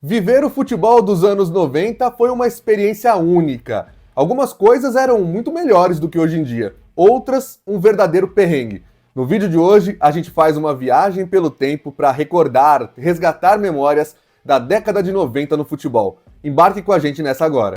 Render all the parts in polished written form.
Viver o futebol dos anos 90 foi uma experiência única. Algumas coisas eram muito melhores do que hoje em dia, outras um verdadeiro perrengue. No vídeo de hoje, a gente faz uma viagem pelo tempo para recordar, resgatar memórias da década de 90 no futebol. Embarque com a gente nessa agora.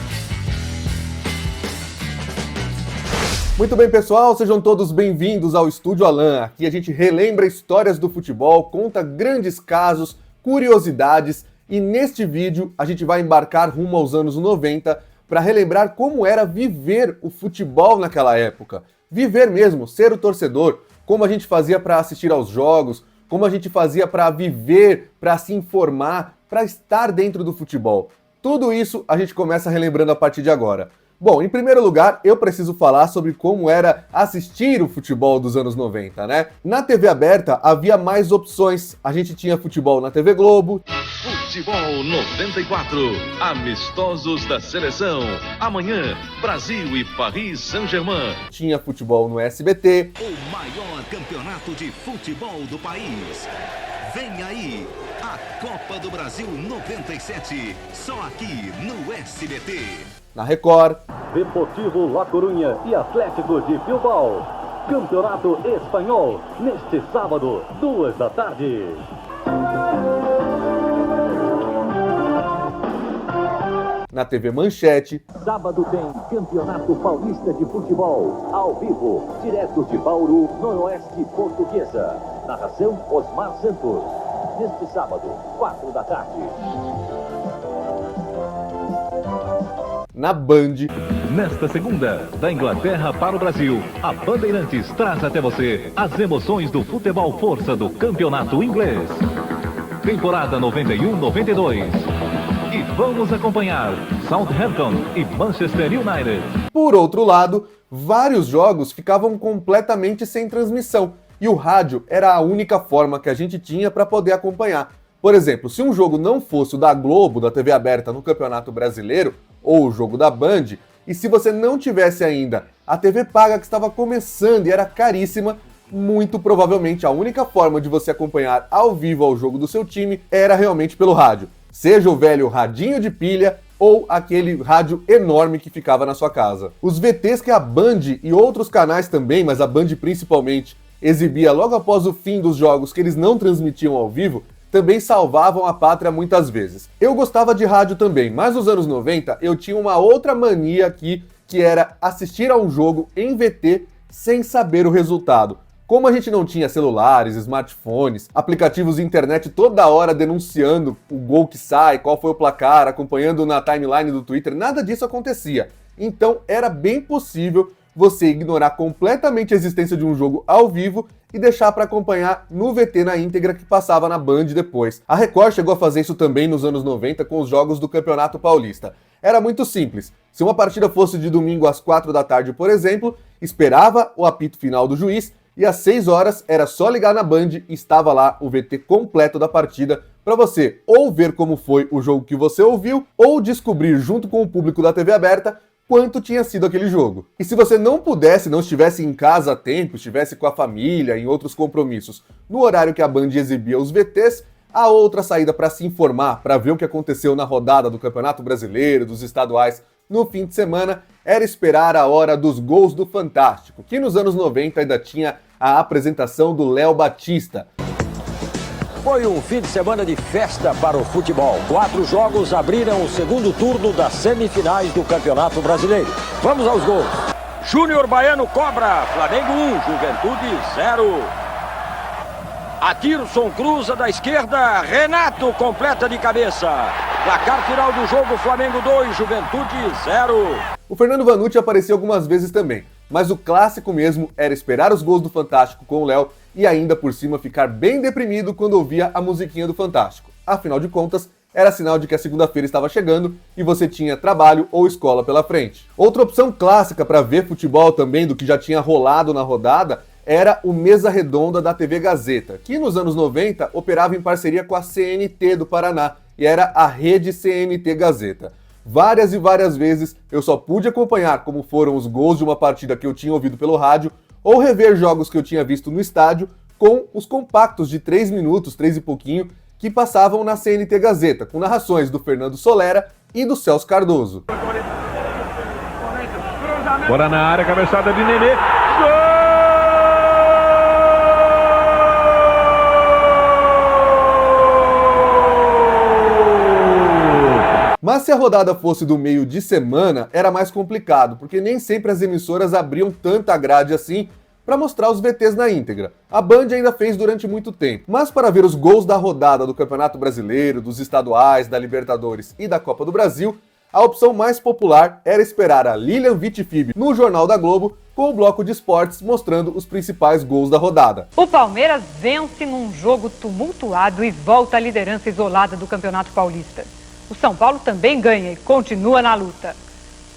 Muito bem, pessoal, sejam todos bem-vindos ao Estúdio Alan. Aqui a gente relembra histórias do futebol, conta grandes casos, curiosidades. E neste vídeo a gente vai embarcar rumo aos anos 90 para relembrar como era viver o futebol naquela época. Viver mesmo, ser o torcedor, como a gente fazia para assistir aos jogos, como a gente fazia para viver, para se informar, para estar dentro do futebol. Tudo isso a gente começa relembrando a partir de agora. Bom, em primeiro lugar, eu preciso falar sobre como era assistir o futebol dos anos 90, né? Na TV aberta havia mais opções. A gente tinha futebol na TV Globo. Futebol 94, amistosos da seleção. Amanhã, Brasil e Paris Saint-Germain. Tinha futebol no SBT. O maior campeonato de futebol do país. Vem aí, a Copa do Brasil 97, só aqui no SBT. Na Record. Deportivo La Coruña e Atlético de Bilbao. Campeonato Espanhol, neste sábado, 2 da tarde. Na TV Manchete. Sábado tem Campeonato Paulista de Futebol, ao vivo, direto de Bauru, Noroeste Portuguesa. Narração Osmar Santos. Neste sábado, 4 da tarde. Na Band. Nesta segunda, da Inglaterra para o Brasil, a Bandeirantes traz até você as emoções do futebol força do campeonato inglês. Temporada 91-92. E vamos acompanhar Southampton e Manchester United. Por outro lado, vários jogos ficavam completamente sem transmissão e o rádio era a única forma que a gente tinha para poder acompanhar. Por exemplo, se um jogo não fosse o da Globo, da TV aberta no Campeonato Brasileiro, ou o jogo da Band, e se você não tivesse ainda a TV paga que estava começando e era caríssima, muito provavelmente a única forma de você acompanhar ao vivo o jogo do seu time era realmente pelo rádio. Seja o velho radinho de pilha ou aquele rádio enorme que ficava na sua casa. Os VTs que a Band e outros canais também, mas a Band principalmente, exibia logo após o fim dos jogos que eles não transmitiam ao vivo, também salvavam a pátria muitas vezes. Eu gostava de rádio também, mas nos anos 90 eu tinha uma outra mania aqui, que era assistir a um jogo em VT sem saber o resultado. Como a gente não tinha celulares, smartphones, aplicativos de internet toda hora denunciando o gol que sai, qual foi o placar, acompanhando na timeline do Twitter, nada disso acontecia. Então era bem possível você ignorar completamente a existência de um jogo ao vivo e deixar para acompanhar no VT na íntegra que passava na Band depois. A Record chegou a fazer isso também nos anos 90 com os jogos do Campeonato Paulista. Era muito simples. Se uma partida fosse de domingo às 4 da tarde, por exemplo, esperava o apito final do juiz e às 6 horas era só ligar na Band e estava lá o VT completo da partida para você ou ver como foi o jogo que você ouviu ou descobrir junto com o público da TV aberta quanto tinha sido aquele jogo. E se você não pudesse, não estivesse em casa a tempo, estivesse com a família, em outros compromissos, no horário que a Band exibia os VTs, a outra saída para se informar, para ver o que aconteceu na rodada do Campeonato Brasileiro, dos estaduais, no fim de semana, era esperar a hora dos gols do Fantástico, que nos anos 90 ainda tinha a apresentação do Léo Batista. Foi um fim de semana de festa para o futebol. 4 jogos abriram o segundo turno das semifinais do Campeonato Brasileiro. Vamos aos gols. Júnior Baiano cobra, Flamengo 1, Juventude 0. Atirson cruza da esquerda, Renato completa de cabeça. Placar final do jogo, Flamengo 2, Juventude 0. O Fernando Vanucci apareceu algumas vezes também, mas o clássico mesmo era esperar os gols do Fantástico com o Léo e ainda por cima ficar bem deprimido quando ouvia a musiquinha do Fantástico. Afinal de contas, era sinal de que a segunda-feira estava chegando e você tinha trabalho ou escola pela frente. Outra opção clássica para ver futebol também do que já tinha rolado na rodada era o Mesa Redonda da TV Gazeta, que nos anos 90 operava em parceria com a CNT do Paraná e era a rede CNT Gazeta. Várias e várias vezes eu só pude acompanhar como foram os gols de uma partida que eu tinha ouvido pelo rádio ou rever jogos que eu tinha visto no estádio com os compactos de 3 minutos, 3 e pouquinho, que passavam na CNT Gazeta, com narrações do Fernando Solera e do Celso Cardoso. Bora na área, cabeçada de Nenê. Mas se a rodada fosse do meio de semana, era mais complicado, porque nem sempre as emissoras abriam tanta grade assim para mostrar os VTs na íntegra. A Band ainda fez durante muito tempo. Mas para ver os gols da rodada do Campeonato Brasileiro, dos estaduais, da Libertadores e da Copa do Brasil, a opção mais popular era esperar a Lilian Vitifib no Jornal da Globo, com o bloco de esportes mostrando os principais gols da rodada. O Palmeiras vence num jogo tumultuado e volta à liderança isolada do Campeonato Paulista. O São Paulo também ganha e continua na luta.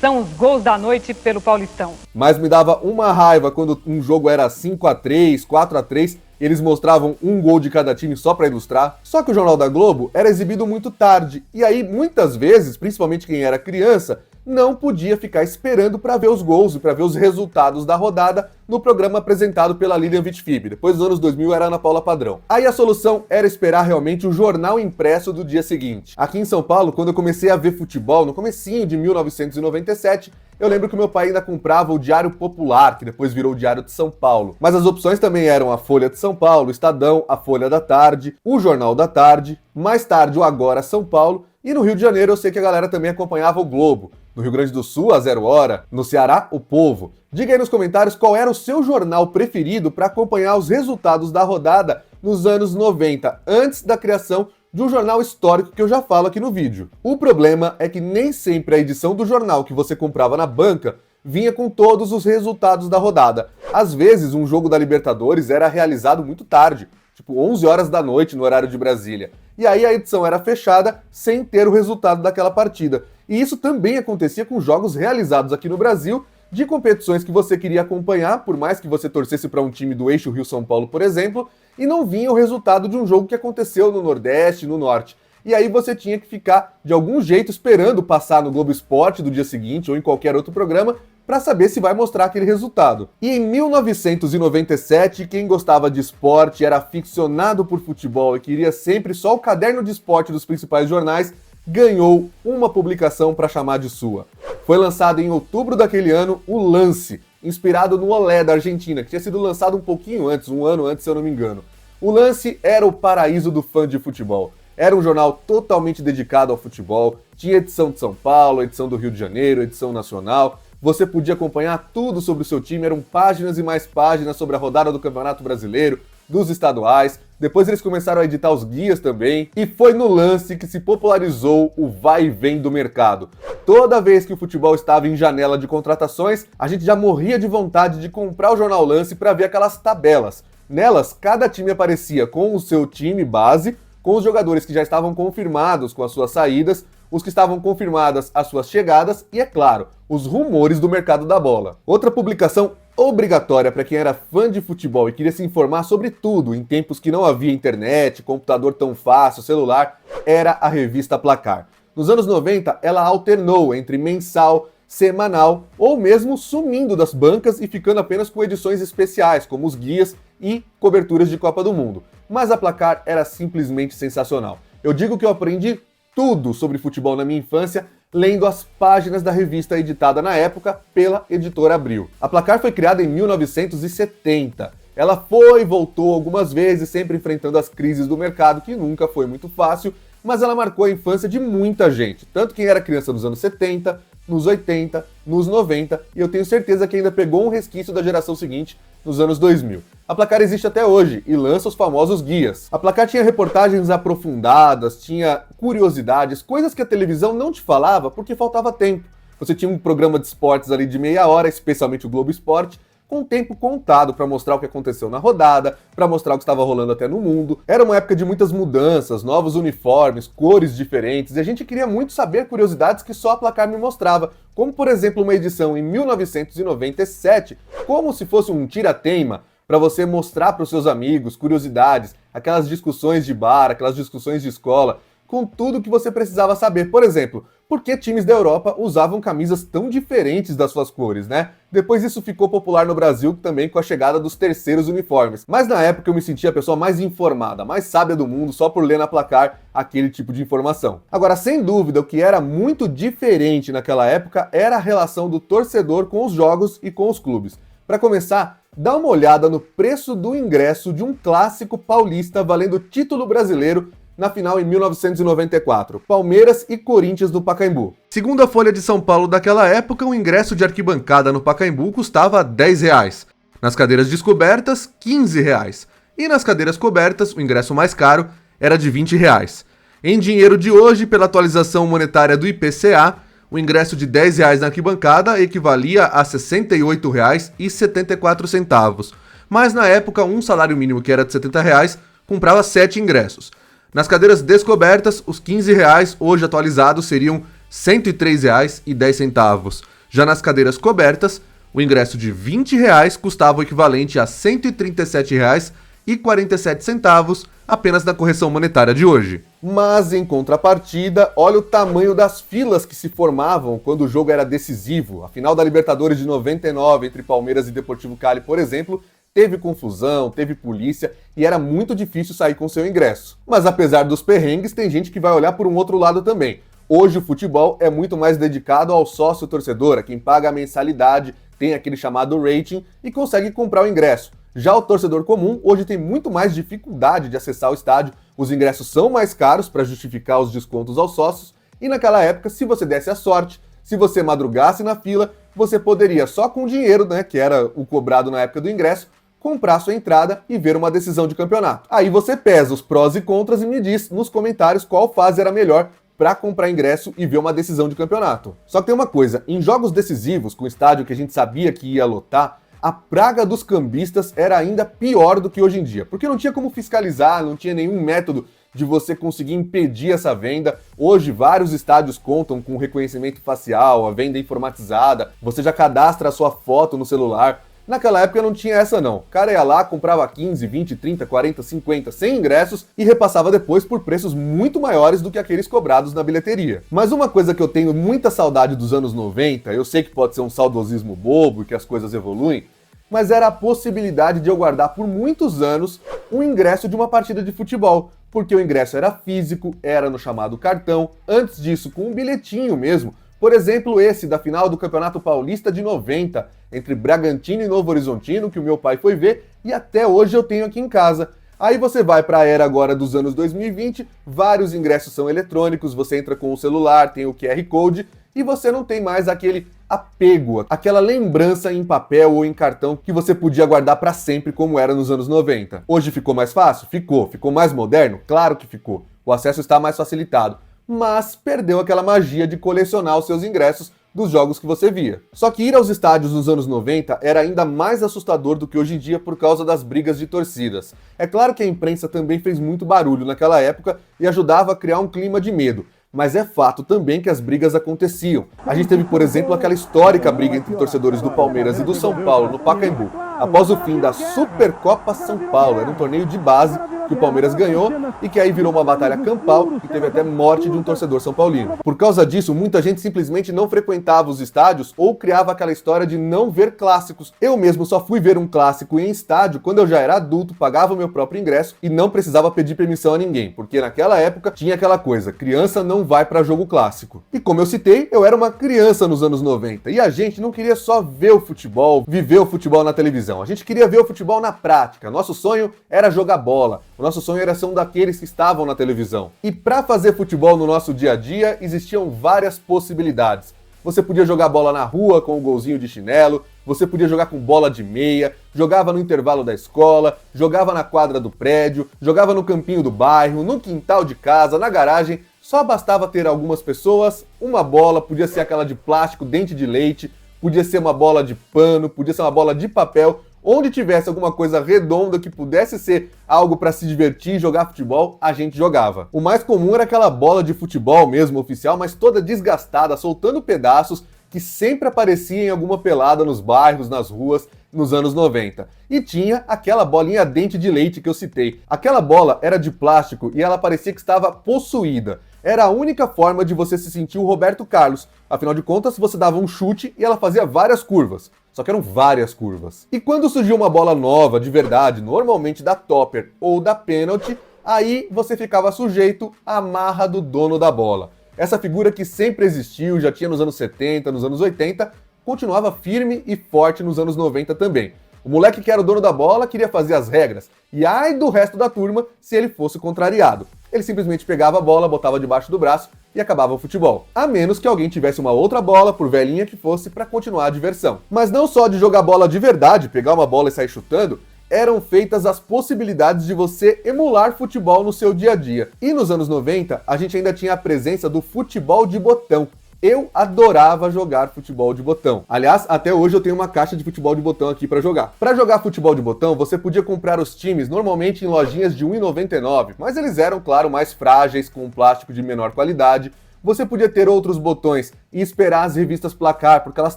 São os gols da noite pelo Paulistão. Mas me dava uma raiva quando um jogo era 5-3, 4-3, e eles mostravam um gol de cada time só para ilustrar. Só que o Jornal da Globo era exibido muito tarde, e aí muitas vezes, principalmente quem era criança, não podia ficar esperando para ver os gols e para ver os resultados da rodada no programa apresentado pela Lilian Vitifib. Depois dos anos 2000 era Ana Paula Padrão. Aí a solução era esperar realmente o jornal impresso do dia seguinte. Aqui em São Paulo, quando eu comecei a ver futebol, no comecinho de 1997, eu lembro que meu pai ainda comprava o Diário Popular, que depois virou o Diário de São Paulo. Mas as opções também eram a Folha de São Paulo, o Estadão, a Folha da Tarde, o Jornal da Tarde, mais tarde o Agora São Paulo, e no Rio de Janeiro eu sei que a galera também acompanhava o Globo. No Rio Grande do Sul, a 0 Hora. No Ceará, o Povo. Diga aí nos comentários qual era o seu jornal preferido para acompanhar os resultados da rodada nos anos 90, antes da criação de um jornal histórico que eu já falo aqui no vídeo. O problema é que nem sempre a edição do jornal que você comprava na banca vinha com todos os resultados da rodada. Às vezes, um jogo da Libertadores era realizado muito tarde, tipo 11 horas da noite no horário de Brasília. E aí a edição era fechada sem ter o resultado daquela partida. E isso também acontecia com jogos realizados aqui no Brasil, de competições que você queria acompanhar, por mais que você torcesse para um time do eixo Rio-São Paulo, por exemplo, e não vinha o resultado de um jogo que aconteceu no Nordeste, no Norte. E aí você tinha que ficar, de algum jeito, esperando passar no Globo Esporte do dia seguinte ou em qualquer outro programa, para saber se vai mostrar aquele resultado. E em 1997, quem gostava de esporte, era aficionado por futebol e queria sempre só o caderno de esporte dos principais jornais, ganhou uma publicação para chamar de sua. Foi lançado em outubro daquele ano o Lance, inspirado no Olé da Argentina, que tinha sido lançado um pouquinho antes, um ano antes, se eu não me engano. O Lance era o paraíso do fã de futebol. Era um jornal totalmente dedicado ao futebol, tinha edição de São Paulo, edição do Rio de Janeiro, edição nacional. Você podia acompanhar tudo sobre o seu time, eram páginas e mais páginas sobre a rodada do Campeonato Brasileiro, dos estaduais. Depois eles começaram a editar os guias também, e foi no Lance que se popularizou o vai e vem do mercado. Toda vez que o futebol estava em janela de contratações, a gente já morria de vontade de comprar o jornal Lance para ver aquelas tabelas. Nelas, cada time aparecia com o seu time base, com os jogadores que já estavam confirmados com as suas saídas, os que estavam confirmadas as suas chegadas e, é claro, os rumores do mercado da bola. Outra publicação obrigatória para quem era fã de futebol e queria se informar sobre tudo em tempos que não havia internet, computador tão fácil, celular, era a revista Placar. Nos anos 90, ela alternou entre mensal, semanal ou mesmo sumindo das bancas e ficando apenas com edições especiais, como os guias e coberturas de Copa do Mundo. Mas a Placar era simplesmente sensacional. Eu digo que eu aprendi tudo sobre futebol na minha infância lendo as páginas da revista editada na época pela Editora Abril. A Placar foi criada em 1970. Ela foi e voltou algumas vezes, sempre enfrentando as crises do mercado, que nunca foi muito fácil, mas ela marcou a infância de muita gente, tanto quem era criança nos anos 70, nos 80, nos 90, e eu tenho certeza que ainda pegou um resquício da geração seguinte, nos anos 2000. A Placar existe até hoje e lança os famosos guias. A Placar tinha reportagens aprofundadas, tinha curiosidades, coisas que a televisão não te falava porque faltava tempo. Você tinha um programa de esportes ali de meia hora, especialmente o Globo Esporte, com tempo contado para mostrar o que aconteceu na rodada, para mostrar o que estava rolando até no mundo. Era uma época de muitas mudanças, novos uniformes, cores diferentes, e a gente queria muito saber curiosidades que só a Placar me mostrava, como por exemplo uma edição em 1997, como se fosse um tira-teima, para você mostrar para os seus amigos curiosidades, aquelas discussões de bar, aquelas discussões de escola, com tudo que você precisava saber. Por exemplo, por que times da Europa usavam camisas tão diferentes das suas cores, né? Depois isso ficou popular no Brasil também com a chegada dos terceiros uniformes. Mas na época eu me sentia a pessoa mais informada, mais sábia do mundo só por ler na placar aquele tipo de informação. Agora, sem dúvida, o que era muito diferente naquela época era a relação do torcedor com os jogos e com os clubes. Para começar, dá uma olhada no preço do ingresso de um clássico paulista valendo título brasileiro na final em 1994, Palmeiras e Corinthians no Pacaembu. Segundo a Folha de São Paulo daquela época, o ingresso de arquibancada no Pacaembu custava R$10. Nas cadeiras descobertas, R$15. E nas cadeiras cobertas, o ingresso mais caro era de R$20. Em dinheiro de hoje, pela atualização monetária do IPCA, o ingresso de R$10 na arquibancada equivalia a R$ 68,74. Mas na época, um salário mínimo que era de R$70 comprava 7 ingressos. Nas cadeiras descobertas, os R$15 hoje atualizados seriam R$ 103,10. Já nas cadeiras cobertas, o ingresso de R$20 custava o equivalente a R$ 137,47 apenas na correção monetária de hoje. Mas, em contrapartida, olha o tamanho das filas que se formavam quando o jogo era decisivo. A final da Libertadores de 99 entre Palmeiras e Deportivo Cali, por exemplo, teve confusão, teve polícia e era muito difícil sair com seu ingresso. Mas apesar dos perrengues, tem gente que vai olhar por um outro lado também. Hoje o futebol é muito mais dedicado ao sócio-torcedor, a quem paga a mensalidade, tem aquele chamado rating e consegue comprar o ingresso. Já o torcedor comum hoje tem muito mais dificuldade de acessar o estádio, os ingressos são mais caros para justificar os descontos aos sócios e naquela época, se você desse a sorte, se você madrugasse na fila, você poderia só com o dinheiro, né, que era o cobrado na época do ingresso, comprar sua entrada e ver uma decisão de campeonato. Aí você pesa os prós e contras e me diz nos comentários qual fase era melhor para comprar ingresso e ver uma decisão de campeonato. Só que tem uma coisa, em jogos decisivos, com estádio que a gente sabia que ia lotar, a praga dos cambistas era ainda pior do que hoje em dia, porque não tinha como fiscalizar, não tinha nenhum método de você conseguir impedir essa venda. Hoje, vários estádios contam com reconhecimento facial, a venda informatizada, você já cadastra a sua foto no celular. Naquela época não tinha essa não. O cara ia lá, comprava 15, 20, 30, 40, 50, 100 ingressos e repassava depois por preços muito maiores do que aqueles cobrados na bilheteria. Mas uma coisa que eu tenho muita saudade dos anos 90, eu sei que pode ser um saudosismo bobo e que as coisas evoluem, mas era a possibilidade de eu guardar por muitos anos um ingresso de uma partida de futebol, porque o ingresso era físico, era no chamado cartão, antes disso com um bilhetinho mesmo. Por exemplo, esse da final do Campeonato Paulista de 90, entre Bragantino e Novo Horizontino, que o meu pai foi ver, e até hoje eu tenho aqui em casa. Aí você vai para a era agora dos anos 2020, vários ingressos são eletrônicos, você entra com o celular, tem o QR Code, e você não tem mais aquele apego, aquela lembrança em papel ou em cartão que você podia guardar para sempre como era nos anos 90. Hoje ficou mais fácil? Ficou. Ficou mais moderno? Claro que ficou. O acesso está mais facilitado. Mas perdeu aquela magia de colecionar os seus ingressos dos jogos que você via. Só que ir aos estádios nos anos 90 era ainda mais assustador do que hoje em dia por causa das brigas de torcidas. É claro que a imprensa também fez muito barulho naquela época e ajudava a criar um clima de medo, mas é fato também que as brigas aconteciam. A gente teve, por exemplo, aquela histórica briga entre torcedores do Palmeiras e do São Paulo no Pacaembu, após o fim da Supercopa São Paulo. Era um torneio de base que o Palmeiras ganhou e que aí virou uma batalha campal e teve até morte de um torcedor são paulino. Por causa disso, muita gente simplesmente não frequentava os estádios ou criava aquela história de não ver clássicos. Eu mesmo só fui ver um clássico em estádio quando eu já era adulto, pagava o meu próprio ingresso e não precisava pedir permissão a ninguém, porque naquela época tinha aquela coisa, criança não vai para jogo clássico. E como eu citei, eu era uma criança nos anos 90 e a gente não queria só ver o futebol, viver o futebol na televisão. A gente queria ver o futebol na prática. Nosso sonho era jogar bola. O nosso sonho era ser um daqueles que estavam na televisão. E para fazer futebol no nosso dia a dia, existiam várias possibilidades. Você podia jogar bola na rua com um golzinho de chinelo, você podia jogar com bola de meia, jogava no intervalo da escola, jogava na quadra do prédio, jogava no campinho do bairro, no quintal de casa, na garagem. Só bastava ter algumas pessoas, uma bola, podia ser aquela de plástico, dente de leite, podia ser uma bola de pano, podia ser uma bola de papel. Onde tivesse alguma coisa redonda que pudesse ser algo para se divertir e jogar futebol, a gente jogava. O mais comum era aquela bola de futebol mesmo, oficial, mas toda desgastada, soltando pedaços, que sempre aparecia em alguma pelada nos bairros, nas ruas, nos anos 90. E tinha aquela bolinha dente de leite que eu citei. Aquela bola era de plástico e ela parecia que estava possuída. era a única forma de você se sentir o Roberto Carlos. Afinal de contas, você dava um chute e ela fazia várias curvas. Só que eram várias curvas. E quando surgiu uma bola nova, de verdade, normalmente da topper ou da pênalti, aí você ficava sujeito à marra do dono da bola. Essa figura que sempre existiu, já tinha nos anos 70, nos anos 80, continuava firme e forte nos anos 90 também. O moleque que era o dono da bola queria fazer as regras, e ai do resto da turma se ele fosse contrariado. Ele simplesmente pegava a bola, botava debaixo do braço e acabava o futebol. A menos que alguém tivesse uma outra bola, por velhinha que fosse, para continuar a diversão. Mas não só de jogar bola de verdade, pegar uma bola e sair chutando, eram feitas as possibilidades de você emular futebol no seu dia a dia. E nos anos 90, a gente ainda tinha a presença do futebol de botão. Eu adorava jogar futebol de botão. Aliás, até hoje eu tenho uma caixa de futebol de botão aqui para jogar. Para jogar futebol de botão, você podia comprar os times normalmente em lojinhas de R$ 1,99, mas eles eram, claro, mais frágeis, com um plástico de menor qualidade. Você podia ter outros botões e esperar as revistas Placar, porque elas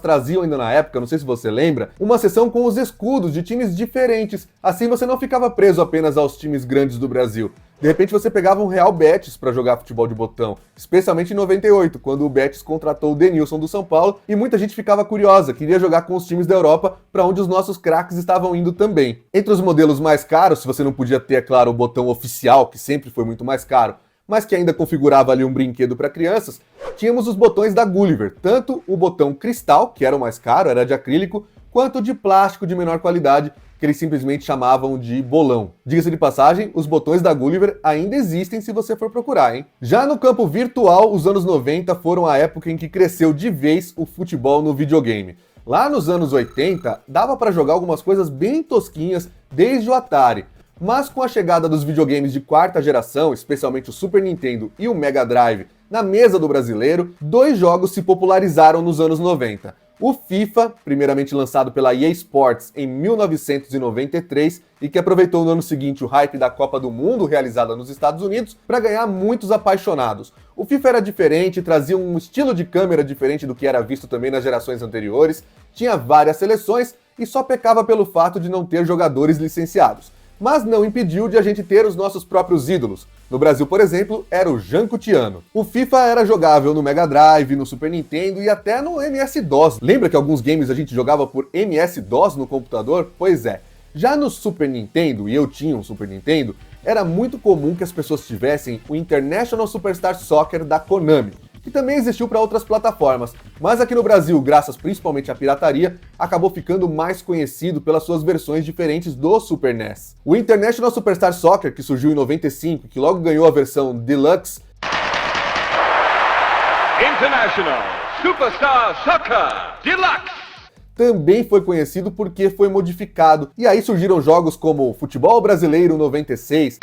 traziam ainda na época, não sei se você lembra, uma seção com os escudos de times diferentes. Assim você não ficava preso apenas aos times grandes do Brasil. De repente você pegava um Real Betis para jogar futebol de botão, especialmente em 98, quando o Betis contratou o Denilson do São Paulo e muita gente ficava curiosa, queria jogar com os times da Europa, para onde os nossos craques estavam indo também. Entre os modelos mais caros, se você não podia ter, é claro, o botão oficial, que sempre foi muito mais caro, mas que ainda configurava ali um brinquedo para crianças, tínhamos os botões da Gulliver, tanto o botão cristal, que era o mais caro, era de acrílico, quanto o de plástico de menor qualidade, que eles simplesmente chamavam de bolão. Diga-se de passagem, os botões da Gulliver ainda existem se você for procurar, hein? Já no campo virtual, os anos 90 foram a época em que cresceu de vez o futebol no videogame. Lá nos anos 80, dava para jogar algumas coisas bem tosquinhas, desde o Atari. Mas com a chegada dos videogames de quarta geração, especialmente o Super Nintendo e o Mega Drive, na mesa do brasileiro, dois jogos se popularizaram nos anos 90. O FIFA, primeiramente lançado pela EA Sports em 1993 e que aproveitou no ano seguinte o hype da Copa do Mundo realizada nos Estados Unidos para ganhar muitos apaixonados. O FIFA era diferente, trazia um estilo de câmera diferente do que era visto também nas gerações anteriores, tinha várias seleções e só pecava pelo fato de não ter jogadores licenciados. Mas não impediu de a gente ter os nossos próprios ídolos. No Brasil, por exemplo, era o Jancutiano. O FIFA era jogável no Mega Drive, no Super Nintendo e até no MS-DOS. Lembra que alguns games a gente jogava por MS-DOS no computador? Pois é. Já no Super Nintendo, e eu tinha um Super Nintendo, era muito comum que as pessoas tivessem o International Superstar Soccer da Konami, que também existiu para outras plataformas, mas aqui no Brasil, graças principalmente à pirataria, acabou ficando mais conhecido pelas suas versões diferentes do Super NES. O International Superstar Soccer, que surgiu em 95 e que logo ganhou a versão Deluxe, International Superstar Soccer Deluxe, também foi conhecido porque foi modificado, e aí surgiram jogos como Futebol Brasileiro 96,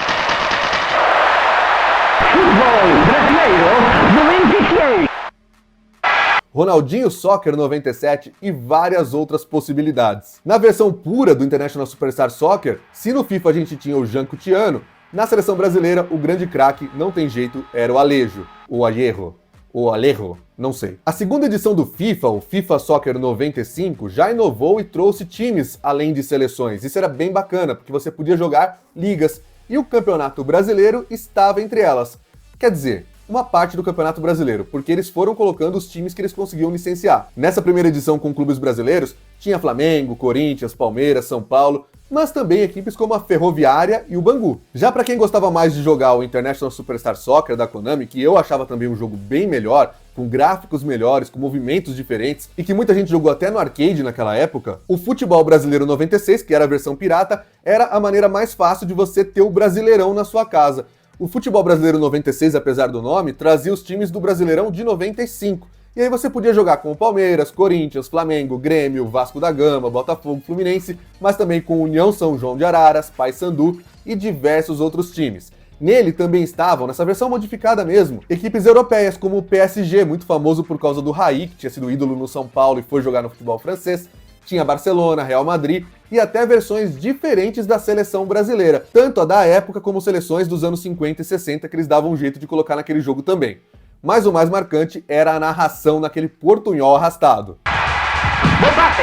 Ronaldinho Soccer 97 e várias outras possibilidades. Na versão pura do International Superstar Soccer, se no FIFA a gente tinha o Jancutiano, na seleção brasileira o grande craque, não tem jeito, era o Alejo, o Alejo, não sei. A segunda edição do FIFA, o FIFA Soccer 95, já inovou e trouxe times além de seleções. Isso era bem bacana, porque você podia jogar ligas, e o Campeonato Brasileiro estava entre elas. Quer dizer, uma parte do Campeonato Brasileiro, porque eles foram colocando os times que eles conseguiam licenciar. Nessa primeira edição com clubes brasileiros, tinha Flamengo, Corinthians, Palmeiras, São Paulo, mas também equipes como a Ferroviária e o Bangu. Já para quem gostava mais de jogar o International Superstar Soccer da Konami, que eu achava também um jogo bem melhor, com gráficos melhores, com movimentos diferentes, e que muita gente jogou até no arcade naquela época, o Futebol Brasileiro 96, que era a versão pirata, era a maneira mais fácil de você ter o Brasileirão na sua casa. O Futebol Brasileiro 96, apesar do nome, trazia os times do Brasileirão de 95. E aí você podia jogar com o Palmeiras, Corinthians, Flamengo, Grêmio, Vasco da Gama, Botafogo, Fluminense, mas também com União São João de Araras, Paysandu e diversos outros times. Nele também estavam, nessa versão modificada mesmo, equipes europeias como o PSG, muito famoso por causa do Raí, que tinha sido ídolo no São Paulo e foi jogar no futebol francês, tinha Barcelona, Real Madrid e até versões diferentes da seleção brasileira, tanto a da época como seleções dos anos 50 e 60 que eles davam um jeito de colocar naquele jogo também. Mas o mais marcante era a narração naquele portunhol arrastado. Bom passe!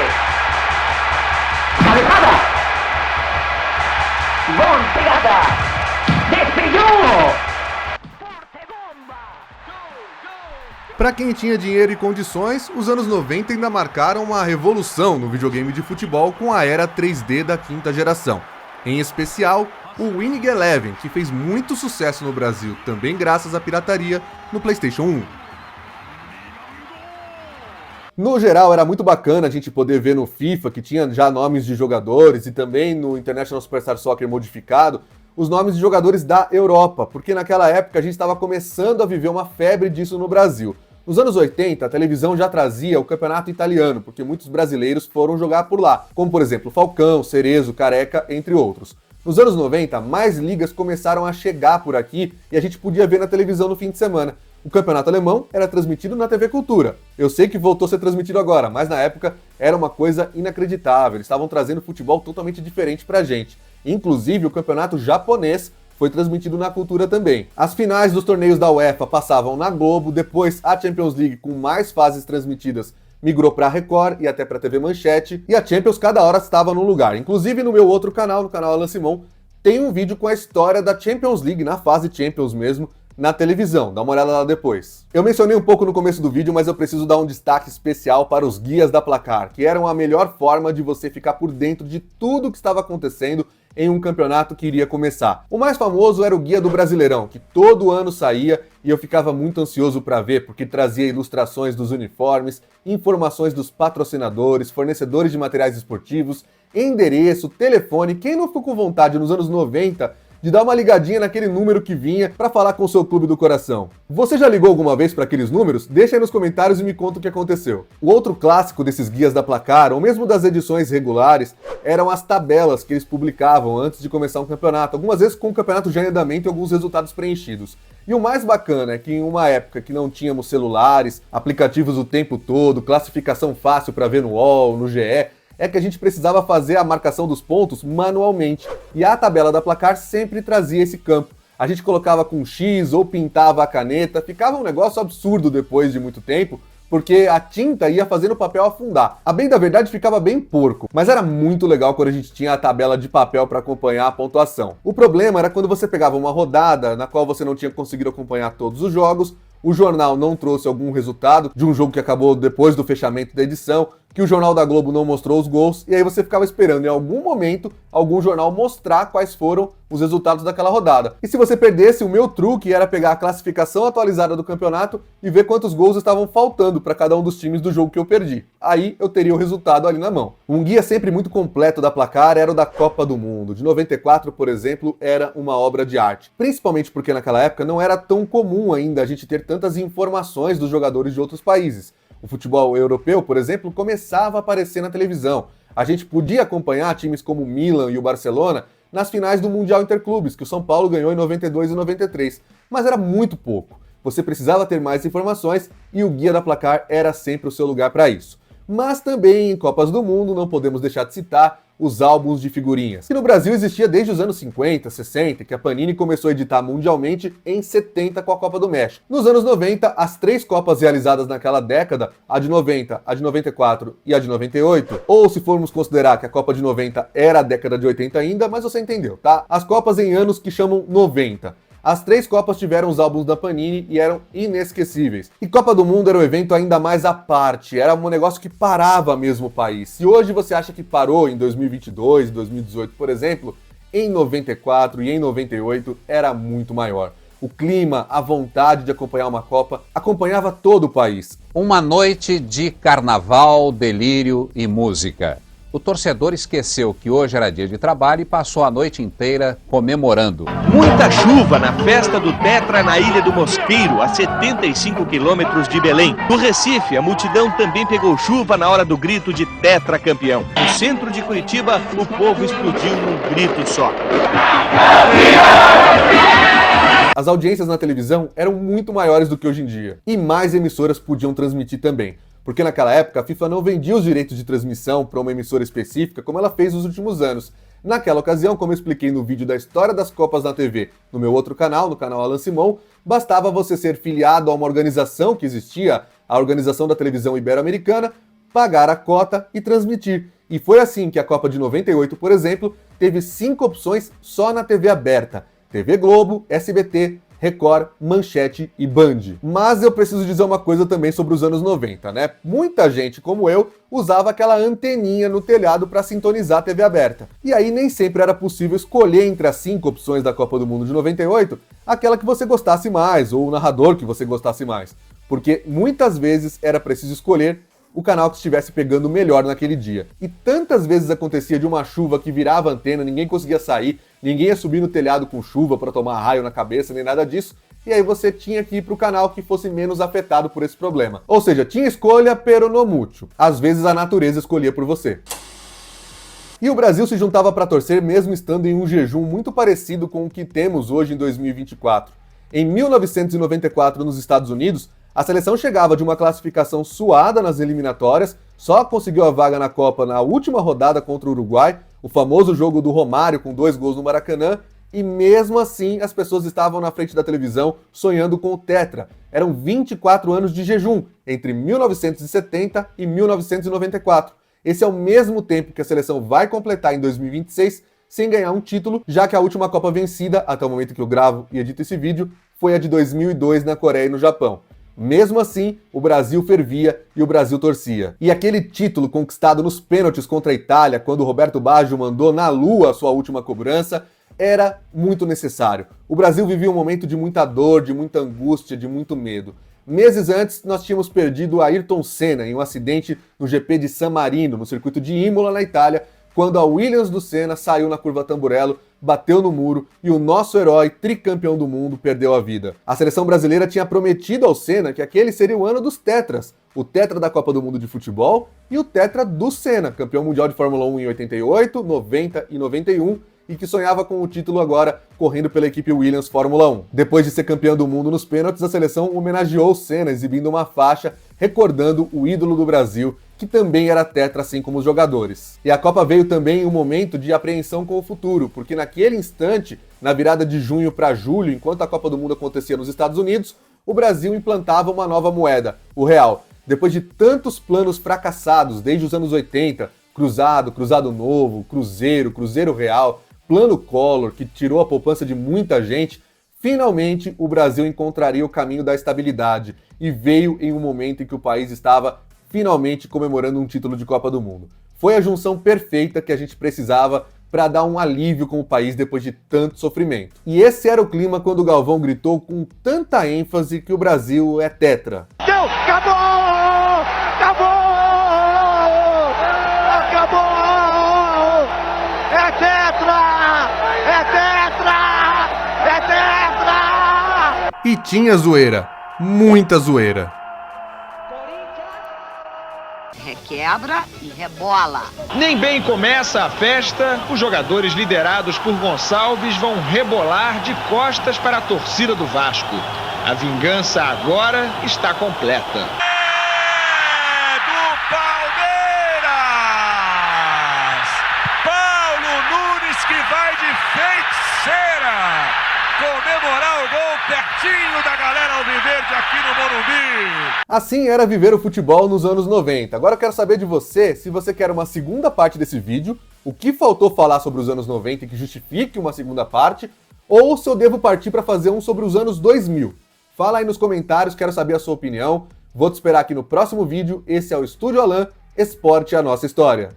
Cabeçada! Bom pegada! Despejou! Forte bomba! Para quem tinha dinheiro e condições, os anos 90 ainda marcaram uma revolução no videogame de futebol com a era 3D da quinta geração. Em especial, o Winning Eleven, que fez muito sucesso no Brasil, também graças à pirataria, no PlayStation 1. No geral, era muito bacana a gente poder ver no FIFA, que tinha já nomes de jogadores, e também no International Superstar Soccer modificado, os nomes de jogadores da Europa, porque naquela época a gente estava começando a viver uma febre disso no Brasil. Nos anos 80, a televisão já trazia o campeonato italiano, porque muitos brasileiros foram jogar por lá, como por exemplo Falcão, Cerezo, Careca, entre outros. Nos anos 90, mais ligas começaram a chegar por aqui e a gente podia ver na televisão no fim de semana. O campeonato alemão era transmitido na TV Cultura. Eu sei que voltou a ser transmitido agora, mas na época era uma coisa inacreditável. Eles estavam trazendo futebol totalmente diferente pra gente. Inclusive, o campeonato japonês foi transmitido na Cultura também. As finais dos torneios da UEFA passavam na Globo, depois a Champions League, com mais fases transmitidas, migrou para a Record e até para a TV Manchete, e a Champions cada hora estava num lugar. Inclusive no meu outro canal, no canal Alan Simon, tem um vídeo com a história da Champions League, na fase Champions mesmo, na televisão, dá uma olhada lá depois. Eu mencionei um pouco no começo do vídeo, mas eu preciso dar um destaque especial para os guias da Placar, que eram a melhor forma de você ficar por dentro de tudo o que estava acontecendo em um campeonato que iria começar. O mais famoso era o Guia do Brasileirão, que todo ano saía e eu ficava muito ansioso para ver, porque trazia ilustrações dos uniformes, informações dos patrocinadores, fornecedores de materiais esportivos, endereço, telefone. Quem não ficou com vontade nos anos 90 de dar uma ligadinha naquele número que vinha para falar com o seu clube do coração? Você já ligou alguma vez para aqueles números? Deixa aí nos comentários e me conta o que aconteceu. O outro clássico desses guias da Placar, ou mesmo das edições regulares, eram as tabelas que eles publicavam antes de começar um campeonato, algumas vezes com o campeonato já em andamento e alguns resultados preenchidos. E o mais bacana é que em uma época que não tínhamos celulares, aplicativos o tempo todo, classificação fácil para ver no UOL, no GE, é que a gente precisava fazer a marcação dos pontos manualmente. E a tabela da Placar sempre trazia esse campo. A gente colocava com X ou pintava a caneta, ficava um negócio absurdo depois de muito tempo, porque a tinta ia fazendo o papel afundar. A bem da verdade ficava bem porco, mas era muito legal quando a gente tinha a tabela de papel para acompanhar a pontuação. O problema era quando você pegava uma rodada na qual você não tinha conseguido acompanhar todos os jogos, o jornal não trouxe algum resultado de um jogo que acabou depois do fechamento da edição, que o Jornal da Globo não mostrou os gols, e aí você ficava esperando em algum momento algum jornal mostrar quais foram os resultados daquela rodada. E se você perdesse, o meu truque era pegar a classificação atualizada do campeonato e ver quantos gols estavam faltando para cada um dos times do jogo que eu perdi. Aí eu teria o resultado ali na mão. Um guia sempre muito completo da Placar era o da Copa do Mundo. De 94, por exemplo, era uma obra de arte. Principalmente porque naquela época não era tão comum ainda a gente ter tantas informações dos jogadores de outros países. O futebol europeu, por exemplo, começava a aparecer na televisão. A gente podia acompanhar times como o Milan e o Barcelona nas finais do Mundial Interclubes, que o São Paulo ganhou em 92 e 93. Mas era muito pouco. Você precisava ter mais informações e o Guia da Placar era sempre o seu lugar para isso. Mas também em Copas do Mundo não podemos deixar de citar os álbuns de figurinhas, que no Brasil existia desde os anos 50, 60, que a Panini começou a editar mundialmente em 70 com a Copa do México. Nos anos 90, as 3 Copas realizadas naquela década, a de 90, a de 94 e a de 98, ou se formos considerar que a Copa de 90 era a década de 80 ainda, mas você entendeu, tá? As Copas em anos que chamam 90. As 3 Copas tiveram os álbuns da Panini e eram inesquecíveis. E Copa do Mundo era um evento ainda mais à parte, era um negócio que parava mesmo o país. Se hoje você acha que parou em 2022, 2018, por exemplo, em 94 e em 98 era muito maior. O clima, a vontade de acompanhar uma Copa, acompanhava todo o país. Uma noite de carnaval, delírio e música. O torcedor esqueceu que hoje era dia de trabalho e passou a noite inteira comemorando. Muita chuva na festa do Tetra na Ilha do Mosqueiro, a 75 quilômetros de Belém. No Recife, a multidão também pegou chuva na hora do grito de Tetra campeão. No centro de Curitiba, o povo explodiu num grito só. As audiências na televisão eram muito maiores do que hoje em dia, e mais emissoras podiam transmitir também. Porque naquela época a FIFA não vendia os direitos de transmissão para uma emissora específica como ela fez nos últimos anos. Naquela ocasião, como eu expliquei no vídeo da história das Copas na TV, no meu outro canal, no canal Alan Simon, bastava você ser filiado a uma organização que existia, a Organização da Televisão Ibero-Americana, pagar a cota e transmitir. E foi assim que a Copa de 98, por exemplo, teve 5 opções só na TV aberta: TV Globo, SBT, Record, Manchete e Band. Mas eu preciso dizer uma coisa também sobre os anos 90, né? Muita gente, como eu, usava aquela anteninha no telhado para sintonizar a TV aberta. E aí nem sempre era possível escolher entre as 5 opções da Copa do Mundo de 98 aquela que você gostasse mais, ou o narrador que você gostasse mais. Porque muitas vezes era preciso escolher o canal que estivesse pegando melhor naquele dia. E tantas vezes acontecia de uma chuva que virava antena, ninguém conseguia sair, ninguém ia subir no telhado com chuva para tomar raio na cabeça, nem nada disso, e aí você tinha que ir para o canal que fosse menos afetado por esse problema. Ou seja, tinha escolha, pero no mucho. Às vezes a natureza escolhia por você. E o Brasil se juntava para torcer mesmo estando em um jejum muito parecido com o que temos hoje em 2024. Em 1994, nos Estados Unidos, a seleção chegava de uma classificação suada nas eliminatórias, só conseguiu a vaga na Copa na última rodada contra o Uruguai, o famoso jogo do Romário com 2 gols no Maracanã, e mesmo assim as pessoas estavam na frente da televisão sonhando com o Tetra. Eram 24 anos de jejum, entre 1970 e 1994. Esse é o mesmo tempo que a seleção vai completar em 2026, sem ganhar um título, já que a última Copa vencida, até o momento que eu gravo e edito esse vídeo, foi a de 2002 na Coreia e no Japão. Mesmo assim, o Brasil fervia e o Brasil torcia. E aquele título conquistado nos pênaltis contra a Itália, quando o Roberto Baggio mandou na lua a sua última cobrança, era muito necessário. O Brasil vivia um momento de muita dor, de muita angústia, de muito medo. Meses antes, nós tínhamos perdido Ayrton Senna em um acidente no GP de San Marino, no circuito de Imola, na Itália, quando a Williams do Senna saiu na curva Tamburello, bateu no muro e o nosso herói, tricampeão do mundo, perdeu a vida. A seleção brasileira tinha prometido ao Senna que aquele seria o ano dos tetras, o tetra da Copa do Mundo de futebol e o tetra do Senna, campeão mundial de Fórmula 1 em 88, 90 e 91, e que sonhava com o título agora correndo pela equipe Williams Fórmula 1. Depois de ser campeão do mundo nos pênaltis, a seleção homenageou o Senna, exibindo uma faixa recordando o ídolo do Brasil, que também era tetra assim como os jogadores. E a Copa veio também em um momento de apreensão com o futuro, porque naquele instante, na virada de junho para julho, enquanto a Copa do Mundo acontecia nos Estados Unidos, o Brasil implantava uma nova moeda, o real. Depois de tantos planos fracassados desde os anos 80, cruzado, cruzado novo, cruzeiro, cruzeiro real, plano Collor, que tirou a poupança de muita gente, finalmente o Brasil encontraria o caminho da estabilidade e veio em um momento em que o país estava finalmente comemorando um título de Copa do Mundo. Foi a junção perfeita que a gente precisava para dar um alívio com o país depois de tanto sofrimento. E esse era o clima quando o Galvão gritou com tanta ênfase que o Brasil é tetra. Deu! Acabou! Acabou! Acabou! É tetra! É tetra! É tetra! E tinha zoeira, muita zoeira. Requebra e rebola. Nem bem começa a festa, os jogadores liderados por Gonçalves vão rebolar de costas para a torcida do Vasco. A vingança agora está completa. É do Palmeiras! Paulo Nunes que vai de feiticeira comemorar o gol pertinho da galera alviverde aqui no Morumbi. Assim era viver o futebol nos anos 90. Agora eu quero saber de você, se você quer uma segunda parte desse vídeo, o que faltou falar sobre os anos 90 e que justifique uma segunda parte, ou se eu devo partir para fazer um sobre os anos 2000. Fala aí nos comentários, quero saber a sua opinião. Vou te esperar aqui no próximo vídeo. Esse é o Estúdio Alan, Esporte a Nossa História.